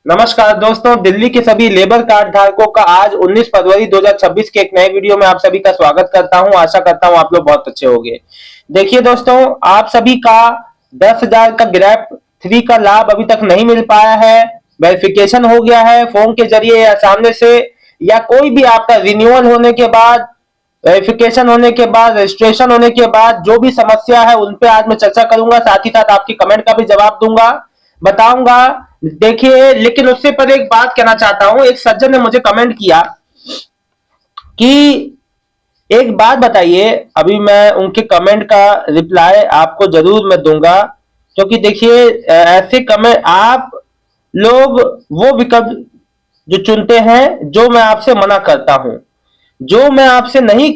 नमस्कार दोस्तों, दिल्ली के सभी लेबर कार्ड धारकों का आज 19 फरवरी 2026 के एक नए वीडियो में आप सभी का स्वागत करता हूं। आशा करता हूं आप लोग बहुत अच्छे होंगे। देखिए दोस्तों, आप सभी का 10,000 का ग्रैप 3 का लाभ अभी तक नहीं मिल पाया है। वेरिफिकेशन हो गया है फोन के जरिए या सामने से, या कोई भी आपका रिन्यूअल होने के बाद, वेरिफिकेशन होने के बाद, रजिस्ट्रेशन होने के बाद जो भी समस्या है उन पे आज मैं चर्चा करूंगा। साथ ही साथ आपकी कमेंट का भी जवाब दूंगा, बताऊंगा। देखिए, लेकिन उससे पहले एक बात कहना चाहता हूं। एक सज्जन ने मुझे कमेंट किया कि एक बात बताइए। अभी मैं उनके कमेंट का रिप्लाई आपको जरूर मैं दूंगा, क्योंकि देखिए ऐसे कमेंट आप लोग वो विकल्प जो चुनते हैं जो मैं आपसे मना करता हूं, जो मैं आपसे नहीं,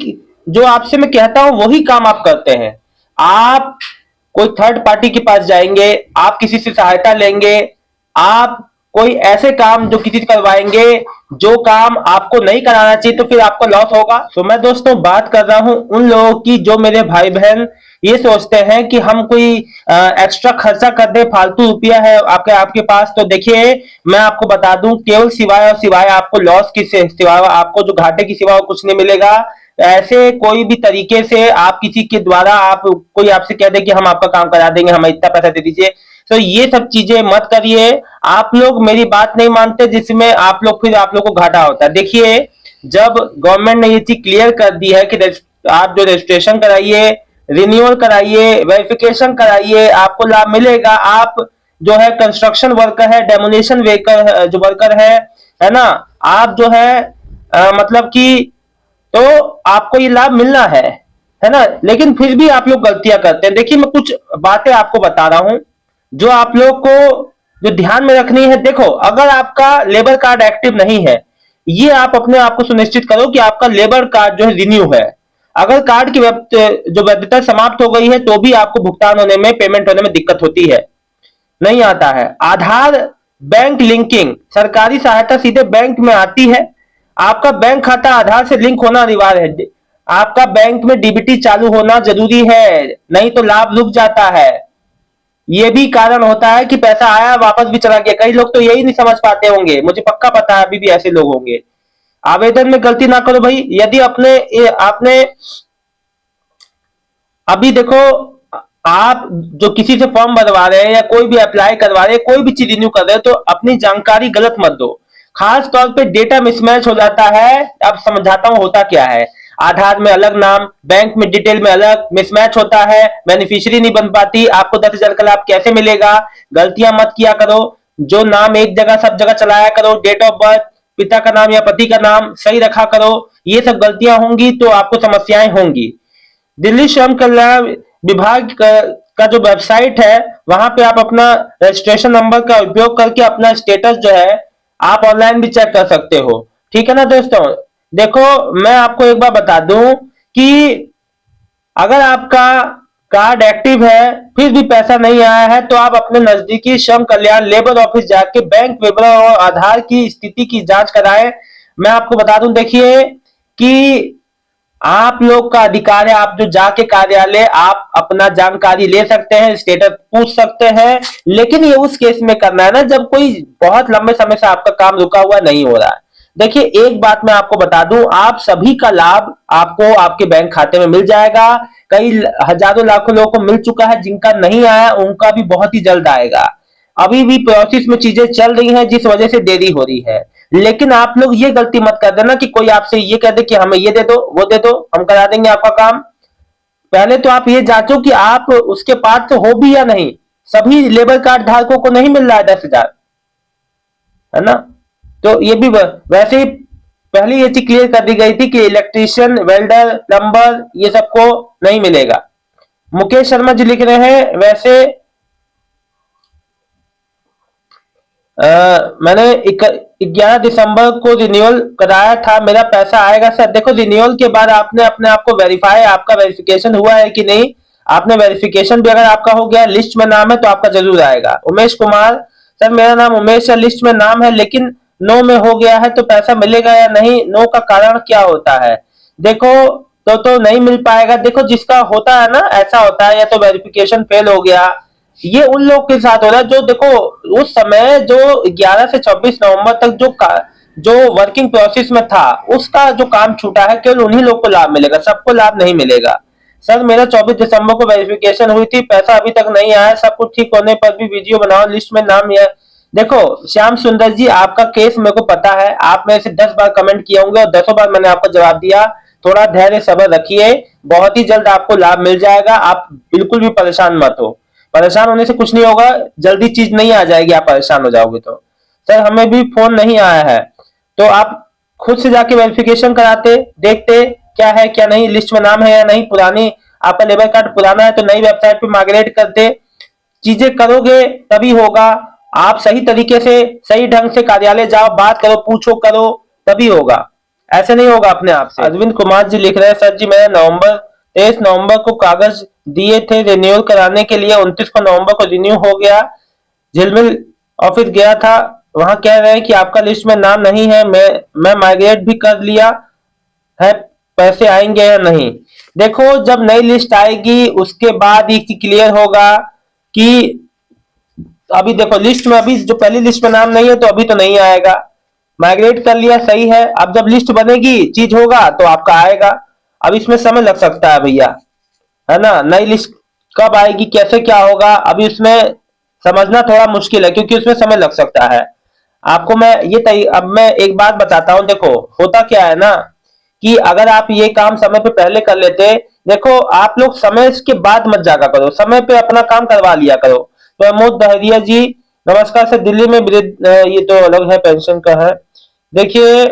जो आपसे मैं कहता हूं वही काम आप करते हैं। आप कोई थर्ड पार्टी के पास जाएंगे, आप किसी से सहायता लेंगे, आप कोई ऐसे काम जो किसी से करवाएंगे जो काम आपको नहीं कराना चाहिए, तो फिर आपको लॉस होगा। तो मैं दोस्तों बात कर रहा हूं उन लोगों की जो मेरे भाई बहन ये सोचते हैं कि हम कोई एक्स्ट्रा खर्चा कर दे, फालतू रुपया है आपके आपके पास। तो देखिए, मैं आपको बता दूं, केवल सिवाय और सिवाय आपको लॉस की सिवाय, आपको जो घाटे की सिवा कुछ नहीं मिलेगा। ऐसे कोई भी तरीके से आप किसी के द्वारा, आप कोई आपसे कह दे कि हम आपका काम करा देंगे, हमें इतना पैसा दे दीजिए, तो ये सब चीजें मत करिए। आप लोग मेरी बात नहीं मानते, जिसमें आप लोग फिर आप लोग को घाटा होता है। देखिए, जब गवर्नमेंट ने ये चीज क्लियर कर दी है कि आप जो रजिस्ट्रेशन कराइए, रिन्यूअल कराइए, वेरिफिकेशन कराइए, आपको लाभ मिलेगा। आप जो है कंस्ट्रक्शन वर्कर है, डेमोलेशन वर्कर जो वर्कर है ना, आप जो है मतलब कि, तो आपको ये लाभ मिलना है ना। लेकिन फिर भी आप लोग गलतियां करते हैं। देखिए, मैं कुछ बातें आपको बता रहा हूं जो आप लोग को जो ध्यान में रखनी है। देखो, अगर आपका लेबर कार्ड एक्टिव नहीं है, ये आप अपने आप को सुनिश्चित करो कि आपका लेबर कार्ड जो है रिन्यू है। अगर कार्ड की जो वैधता समाप्त हो गई है तो भी आपको भुगतान होने में, पेमेंट होने में दिक्कत होती है, नहीं आता है। आधार बैंक लिंकिंग, सरकारी सहायता सीधे बैंक में आती है। आपका बैंक खाता आधार से लिंक होना अनिवार्य है। आपका बैंक में डीबीटी चालू होना जरूरी है, नहीं तो लाभ रुक जाता है। ये भी कारण होता है कि पैसा आया वापस भी चला गया। कई लोग तो यही नहीं समझ पाते होंगे, मुझे पक्का पता है अभी भी ऐसे लोग होंगे। आवेदन में गलती ना करो भाई। यदि आपने अभी देखो, आप जो किसी से फॉर्म भरवा रहे हैं या कोई भी अप्लाई करवा रहे हैं, कोई भी चीज रिन्यू कर रहे हैं, तो अपनी जानकारी गलत मत दो। खास तौर पे डेटा मिसमैच हो जाता है। अब समझाता हूं होता क्या है। आधार में अलग नाम, बैंक में डिटेल में अलग, मिसमैच होता है, बेनिफिशियरी नहीं बन पाती। आपको 10,000 का लाभ कैसे मिलेगा? गलतियां मत किया करो। जो नाम एक जगह सब जगह चलाया करो। डेट ऑफ बर्थ, पिता का नाम या पति का नाम सही रखा करो। ये सब गलतियां होंगी तो आपको समस्याएं होंगी। दिल्ली श्रम कल्याण विभाग का जो वेबसाइट है, वहां पे आप अपना रजिस्ट्रेशन नंबर का उपयोग करके अपना स्टेटस जो है आप ऑनलाइन भी चेक कर सकते हो। ठीक है ना दोस्तों? देखो, मैं आपको एक बार बता दूं कि अगर आपका कार्ड एक्टिव है फिर भी पैसा नहीं आया है, तो आप अपने नजदीकी श्रम कल्याण लेबर ऑफिस जाके बैंक विवरण और आधार की स्थिति की जांच कराएं। मैं आपको बता दूं, देखिए कि आप लोग का अधिकार है। आप जो जाके कार्यालय आप अपना जानकारी ले सकते हैं, स्टेटस पूछ सकते हैं, लेकिन ये उस केस में करना है ना जब कोई बहुत लंबे समय से आपका काम रुका हुआ नहीं हो रहा है। देखिए, एक बात मैं आपको बता दूं, आप सभी का लाभ आपको आपके बैंक खाते में मिल जाएगा। कई हजारों लाखों लोगों को मिल चुका है, जिनका नहीं आया उनका भी बहुत ही जल्द आएगा। अभी भी प्रोसेस में चीजें चल रही हैं, जिस वजह से देरी हो रही है। लेकिन आप लोग ये गलती मत कर देना कि कोई आपसे ये कह दे कि हमें ये दे दो, वो दे दो, हम करा देंगे आपका काम। पहले तो आप ये जांचो कि आप उसके पात्र हो भी या नहीं। सभी लेबर कार्ड धारकों को नहीं मिल रहा है 10,000, है ना। तो ये भी वैसे ही पहले ये चीज क्लियर कर दी गई थी कि इलेक्ट्रीशियन, वेल्डर, प्लम्बर ये सबको नहीं मिलेगा। मुकेश शर्मा जी लिख रहे हैं, वैसे मैंने 11 दिसंबर को रिन्यूअल कराया था, मेरा पैसा आएगा सर? देखो, रिन्यूअल के बाद आपने अपने आप को वेरीफाई, आपका वेरिफिकेशन हुआ है कि नहीं। आपने वेरिफिकेशन भी अगर आपका हो गया, लिस्ट में नाम है, तो आपका जरूर आएगा। उमेश कुमार, सर मेरा नाम उमेश है, लिस्ट में नाम है, लेकिन नो में हो गया है, तो पैसा मिलेगा या नहीं? नो का कारण क्या होता है? देखो, तो नहीं मिल पाएगा। देखो, जिसका होता है ना, ऐसा होता है, या तो वेरिफिकेशन फेल हो गया, ये उन लोग के साथ हो रहा है जो देखो उस समय जो 11 से 24 नवंबर तक जो वर्किंग प्रोसेस में था उसका जो काम छूटा है, केवल उन्हीं लोग को लाभ मिलेगा, सबको लाभ नहीं मिलेगा। सर मेरा 24 दिसंबर को वेरिफिकेशन हुई थी, पैसा अभी तक नहीं आया, सब कुछ ठीक होने पर भी वीडियो बनाओ, लिस्ट में नाम ये देखो। श्याम सुंदर जी, आपका केस मेरे को पता है, आप मेरे से 10 बार कमेंट किए होंगे और 10 बार मैंने आपको जवाब दिया। थोड़ा धैर्य सब्र रखिए, बहुत ही जल्द आपको लाभ मिल जाएगा, आप बिल्कुल भी परेशान मत हो। परेशान होने से कुछ नहीं होगा, जल्दी चीज नहीं आ जाएगी, आप परेशान हो जाओगे तो। सर हमें भी फोन नहीं आया है, तो आप खुद से जाके वेरिफिकेशन कराते, देखते क्या है क्या नहीं, लिस्ट में नाम है या नहीं, पुरानी आपका लेबर कार्ड पुराना है तो नई वेबसाइट पे माइग्रेट करते, चीजें करोगे तभी होगा। आप सही तरीके से सही ढंग से कार्यालय जाओ, बात करो, पूछो करो, तभी होगा, ऐसे नहीं होगा अपने आप से। अरविंद कुमार जी लिख रहे हैं, सर जी मैंने 23 नवंबर को कागज दिए थे रिन्यूअल कराने के लिए, 29 को नवंबर को रिन्यू हो गया, झिलमिल ऑफिस गया था, वहां कह रहे हैं कि आपका लिस्ट में नाम नहीं है, मैं माइग्रेट भी कर लिया है, पैसे आएंगे या नहीं। देखो जब नई लिस्ट आएगी उसके बाद ही क्लियर होगा कि अभी देखो लिस्ट में, अभी जो पहली लिस्ट में नाम नहीं है तो अभी तो नहीं आएगा। माइग्रेट कर लिया सही है, अब जब लिस्ट बनेगी चीज होगा तो आपका आएगा। अब इसमें समय लग सकता है भैया, है ना। नई लिस्ट कब आएगी, कैसे क्या होगा, अभी उसमें समझना थोड़ा मुश्किल है क्योंकि उसमें समय लग सकता है। आपको मैं अब मैं एक बात बताता हूं, देखो होता क्या है ना कि अगर आप ये काम समय पे पहले कर लेते, देखो आप लोग समय के बाद मत जागा करो, समय पे अपना काम करवा लिया करो। प्रमोद दहरिया जी नमस्कार सर, दिल्ली में ये तो अलग है, पेंशन का है। देखिए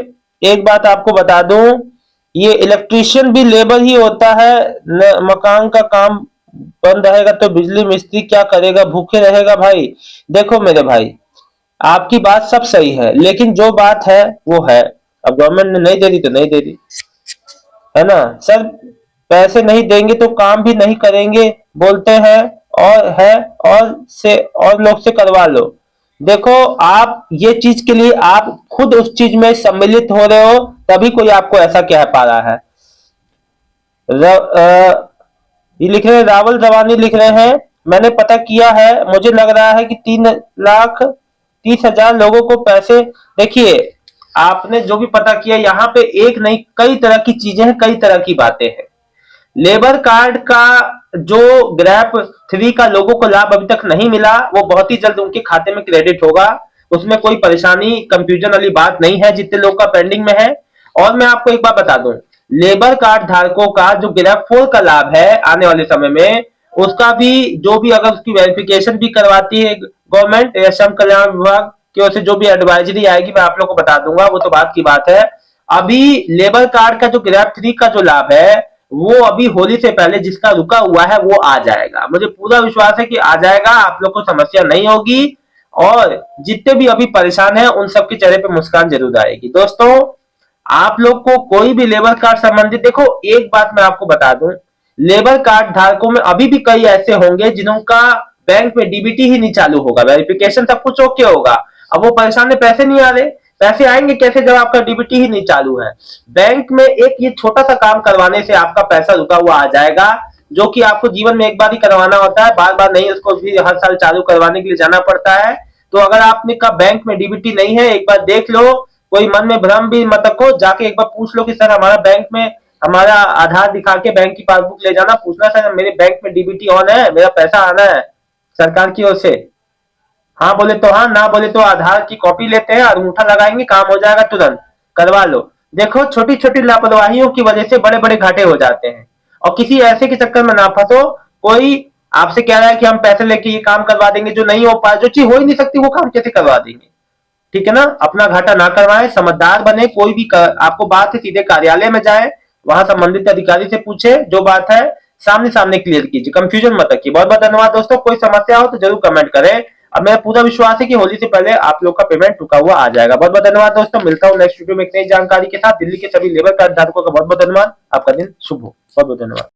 एक बात आपको बता दूं, ये इलेक्ट्रीशियन भी लेबर ही होता है, मकान का काम बंद रहेगा तो बिजली मिस्त्री क्या करेगा, भूखे रहेगा भाई। देखो मेरे भाई, आपकी बात सब सही है लेकिन जो बात है वो है, अब गवर्नमेंट ने नहीं दे दी तो नहीं दे दी, है ना सर। पैसे नहीं देंगे तो काम भी नहीं करेंगे बोलते हैं, और है और लोग से करवा लो। देखो आप ये चीज के लिए आप खुद उस चीज में सम्मिलित हो रहे हो, तभी कोई आपको ऐसा कह पा रहा है। ये लिख रहे हैं, रावल रवानी लिख रहे हैं, मैंने पता किया है, मुझे लग रहा है कि 3,30,000 लोगों को पैसे। देखिए आपने जो भी पता किया, यहाँ पे एक नहीं कई तरह की चीजें हैं, कई तरह की बातें हैं। लेबर कार्ड का जो ग्रैप 3 का लोगों को लाभ अभी तक नहीं मिला, वो बहुत ही जल्द उनके खाते में क्रेडिट होगा, उसमें कोई परेशानी कंफ्यूजन वाली बात नहीं है, जितने लोग का पेंडिंग में है। और मैं आपको एक बात बता दूं, लेबर कार्ड धारकों का जो ग्रैप 4 का लाभ है आने वाले समय में, उसका भी जो भी अगर उसकी वेरिफिकेशन भी करवाती है गवर्नमेंट या श्रम कल्याण विभाग की ओर से, जो भी एडवाइजरी आएगी मैं आप लोग को बता दूंगा, वो तो बात की बात है। अभी लेबर कार्ड का जो ग्रैप 3 का जो लाभ है, वो अभी होली से पहले जिसका रुका हुआ है वो आ जाएगा, मुझे पूरा विश्वास है कि आ जाएगा, आप लोग को समस्या नहीं होगी। और जितने भी अभी परेशान हैं उन सबके चेहरे पे मुस्कान जरूर आएगी। दोस्तों आप लोग को कोई भी लेबर कार्ड संबंधित, देखो एक बात मैं आपको बता दूं, लेबर कार्ड धारकों में अभी भी कई ऐसे होंगे जिनका बैंक में डीबीटी ही नहीं चालू होगा, वेरिफिकेशन सब कुछ ओके होगा, अब वो परेशान है, पैसे नहीं आ रहे, पैसे आएंगे कैसे जब आपका डीबीटी ही नहीं चालू है। बैंक में एक ये छोटा सा काम करवाने से आपका पैसा रुका हुआ आ जाएगा, जो कि आपको जीवन में एक बार ही करवाना होता है, बार बार नहीं, उसको भी हर साल चालू करवाने के लिए जाना पड़ता है। तो अगर आपने का बैंक में डीबीटी नहीं है, एक बार देख लो, कोई मन में भ्रम भी मत रखो, जाके एक बार पूछ लो कि सर हमारा बैंक में, हमारा आधार दिखा के बैंक की पासबुक ले जाना, पूछना सर मेरे बैंक में डीबीटी ऑन है, मेरा पैसा आना है सरकार की ओर से। हाँ बोले तो हाँ, ना बोले तो आधार की कॉपी लेते हैं और अंगूठा लगाएंगे, काम हो जाएगा, तुरंत करवा लो। देखो छोटी छोटी लापरवाहियों की वजह से बड़े बड़े घाटे हो जाते हैं, और किसी ऐसे के चक्कर में ना फंसो। कोई आपसे कह रहा है कि हम पैसे लेके ये काम करवा देंगे, जो नहीं हो पाए, जो चीज हो ही नहीं सकती वो काम कैसे करवा देंगे, ठीक है ना। अपना घाटा ना करवाएं, समझदार बने, कोई भी आपको बात है सीधे कार्यालय में जाए, वहां संबंधित अधिकारी से पूछे, जो बात है सामने सामने क्लियर कीजिए, कंफ्यूजन मत रखिए। बहुत बहुत धन्यवाद दोस्तों, कोई समस्या हो तो जरूर कमेंट करें। अब मेरा पूरा विश्वास है कि होली से पहले आप लोग का पेमेंट रुका हुआ आ जाएगा। बहुत बहुत धन्यवाद दोस्तों, मिलता हूँ नेक्स्ट वीडियो में एक नई जानकारी के साथ। दिल्ली के सभी लेबर कार्ड धारकों का बहुत बहुत धन्यवाद, आपका दिन शुभ हो, बहुत बहुत धन्यवाद।